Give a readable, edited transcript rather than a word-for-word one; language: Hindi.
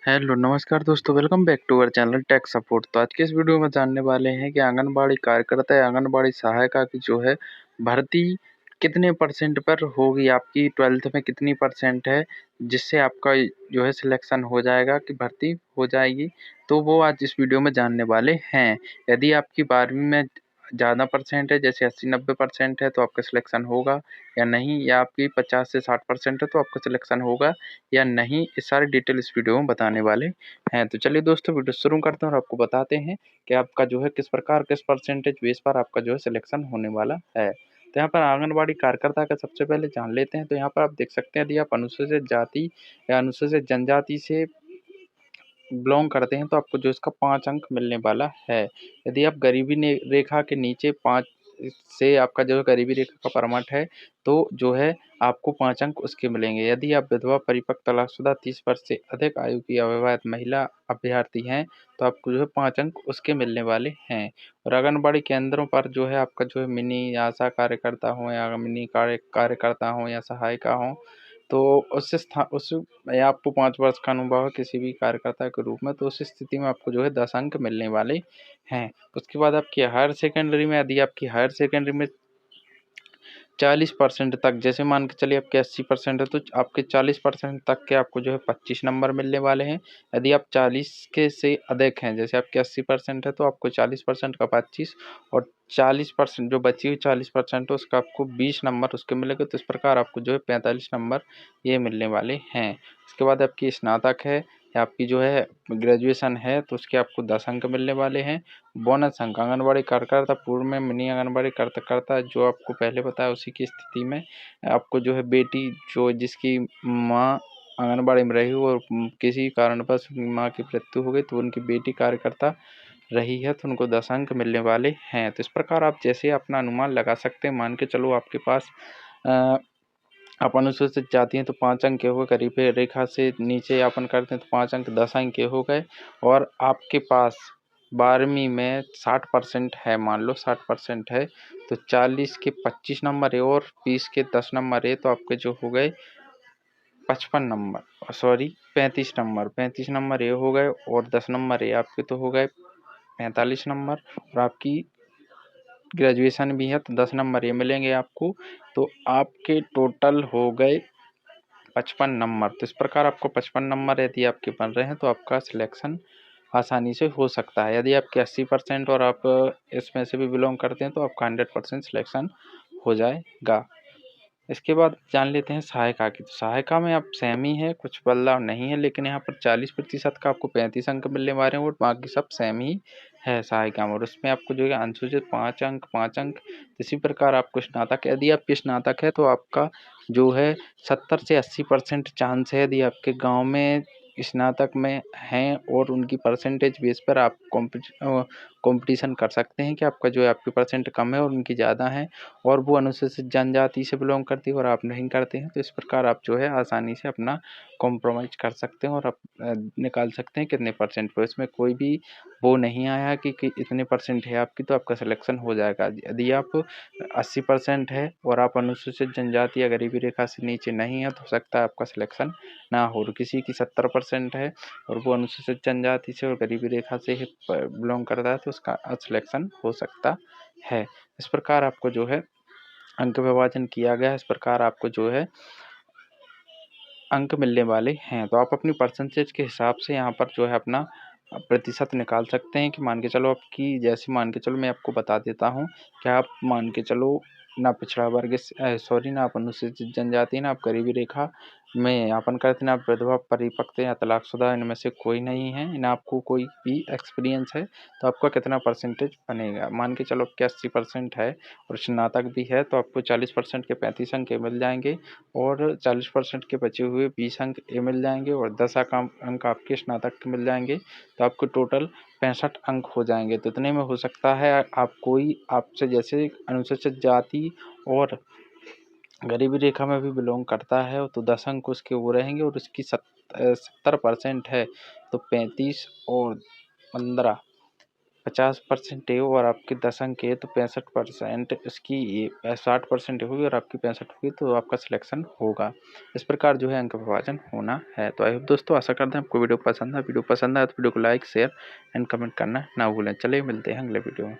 हेलो नमस्कार दोस्तों, welcome back to our channel tech support. तो आज के इस वीडियो में जानने वाले हैं कि आंगनबाड़ी कार्यकर्ता या आंगनबाड़ी सहायिका की जो है भर्ती कितने परसेंट पर होगी, आपकी 12th में कितनी परसेंट है जिससे आपका जो है सिलेक्शन हो जाएगा कि भर्ती हो जाएगी। तो वो आज इस वीडियो में जानने वाले हैं। यदि आपकी 12वीं में ज़्यादा परसेंट है, जैसे 80-90% है, तो आपका सिलेक्शन होगा या नहीं, या आपकी 50 से 60% है तो आपका सिलेक्शन होगा या नहीं। ये सारी डिटेल इस वीडियो में बताने वाले हैं। तो चलिए दोस्तों, वीडियो शुरू करते हैं और आपको बताते हैं कि आपका जो है किस प्रकार किस परसेंटेज बेस पर आपका जो है सिलेक्शन होने वाला है। तो यहाँ पर आंगनबाड़ी कार्यकर्ता का सबसे पहले जान लेते हैं। तो यहाँ पर आप देख सकते हैं, यदि आप अनुसूचित जाति या अनुसूचित जनजाति से बिलोंग करते हैं तो आपको जो इसका 5 अंक मिलने वाला है। यदि आप गरीबी रेखा के नीचे 5 से आपका जो है गरीबी रेखा का प्रमाण है तो जो है आपको 5 अंक उसके मिलेंगे। यदि आप विधवा, परिपक्व, तलाकशुदा, 30 वर्ष से अधिक आयु की अविवाहित महिला अभ्यर्थी हैं तो आपको जो है 5 अंक उसके मिलने वाले हैं। और आंगनबाड़ी केंद्रों पर जो है आपका जो है मिनी आशा कार्यकर्ता हो या मिनी कार्यकर्ता हो या सहायिका हो, तो उस या आपको 5 वर्ष का अनुभव है किसी भी कार्यकर्ता के रूप में, तो उस स्थिति में आपको जो है 10 अंक मिलने वाले हैं। उसके बाद आपकी हायर सेकेंडरी में, यदि आपकी हायर सेकेंडरी में 40% तक, जैसे मान के चलिए आपके 80% है तो आपके 40% तक के आपको जो है 25 नंबर मिलने वाले हैं। यदि आप 40 के से अधिक हैं, जैसे आपके 80% है तो आपको 40% का 25 और 40% जो बची हुई 40% है उसका आपको 20 नंबर उसके मिलेंगे। तो इस प्रकार आपको जो है 45 नंबर ये मिलने वाले हैं। उसके बाद आपकी स्नातक है या आपकी जो है ग्रेजुएशन है तो उसके आपको 10 अंक मिलने वाले हैं। बोनस अंक, आंगनबाड़ी कार्यकर्ता पूर्व में मिनी आंगनबाड़ी कार्यकर्ता जो आपको पहले बताया उसी की स्थिति में आपको जो है बेटी जो जिसकी माँ आंगनबाड़ी में रही हो और किसी कारणवश माँ की मृत्यु हो गई तो उनकी बेटी कार्यकर्ता रही है तो उनको 10 अंक मिलने वाले हैं। तो इस प्रकार आप जैसे अपना अनुमान लगा सकते हैं। मान के चलो आपके पास आप अनुसूचित जाति हैं तो 5 अंक के हो गए, गरीबी रेखा से नीचे यापन करते हैं तो 5 अंक 10 अंक के हो गए। और आपके पास 12वीं में 60% है, मान लो 60% है तो 40 के 25 नंबर है और 20 के 10 नंबर है तो आपके जो हो गए 55 नंबर, सॉरी 35 नंबर ये हो गए और 10 नंबर ये आपके तो हो गए 45 नंबर। और आपकी ग्रेजुएशन भी है तो 10 नंबर ये मिलेंगे आपको, तो आपके टोटल हो गए 55 नंबर। तो इस प्रकार आपको 55 नंबर यदि आपके बन रहे हैं तो आपका सिलेक्शन आसानी से हो सकता है। यदि आपके 80% और आप इसमें से भी बिलोंग करते हैं तो आपका 100% सिलेक्शन हो जाएगा। इसके बाद जान लेते हैं सहायिका की। तो सहायिका में आप सेम ही है, कुछ बदलाव नहीं है, लेकिन यहाँ पर 40% का आपको 35 अंक मिलने वाले हैं और बाकी सब सेम ही है सहायिका में। और उसमें आपको जो है अनुसूचित 5 अंक। इसी प्रकार आपको स्नातक, यदि आपके स्नातक है तो आपका जो है 70 से 80% चांस है, यदि आपके गाँव में स्नातक में हैं और उनकी परसेंटेज बेस पर आप कंपटीशन कर सकते हैं कि आपका जो है आपकी परसेंट कम है और उनकी ज़्यादा है और वो अनुसूचित जनजाति से बिलोंग करती है और आप नहीं करते हैं। तो इस प्रकार आप जो है आसानी से अपना कॉम्प्रोमाइज कर सकते हैं और आप निकाल सकते हैं कितने परसेंट पे। इसमें कोई भी वो नहीं आया कि इतने परसेंट है आपकी तो आपका सिलेक्शन हो जाएगा। यदि आप 80% है और आप अनुसूचित जनजाति या गरीबी रेखा से नीचे नहीं है तो हो सकता है आपका सिलेक्शन ना हो। और किसी की 70% है और वो अनुसूचित जनजाति से और गरीबी रेखा से ही बिलोंग करता है तो उसका सिलेक्शन हो सकता है। इस प्रकार आपको जो है अंक विभाजन किया गया है, इस प्रकार आपको जो है अंक मिलने वाले हैं। तो आप अपनी परसेंटेज के हिसाब से यहाँ पर जो है अपना प्रतिशत निकाल सकते हैं कि मान के चलो आपकी, जैसे मान के चलो मैं आपको बता देता हूँ कि आप मान के चलो ना पिछड़ा वर्ग सॉरी ना आप अनुसूचित जनजाति ना आप गरीबी रेखा में यापन करते ना आप विधवा, परिपक्व या तलाकशुदा, इनमें से कोई नहीं है, ना आपको कोई भी एक्सपीरियंस है, तो आपका कितना परसेंटेज बनेगा। मान के चलो आपके 80% है और स्नातक भी है तो आपको 40% के 35 अंक मिल जाएंगे और 40% के बचे हुए 20 अंक ये मिल जाएंगे और 10 अंक आपके स्नातक के मिल जाएंगे तो आपको टोटल 65 अंक हो जाएंगे। तो इतने में हो सकता है आप कोई आपसे जैसे अनुसूचित जाति और गरीबी रेखा में भी बिलोंग करता है तो 10 अंक उसके वो रहेंगे और उसकी 70% है तो 35 और 15 50% है और आपके 10 अंक है तो 65% इसकी 60% होगी और आपकी 65 होगी तो आपका सिलेक्शन होगा। इस प्रकार जो है अंक विभाजन होना है। तो आई होप दोस्तों, आशा करते हैं आपको वीडियो पसंद है। वीडियो पसंद आए तो वीडियो को लाइक शेयर एंड कमेंट करना ना भूलें। चलिए मिलते हैं अगले वीडियो में।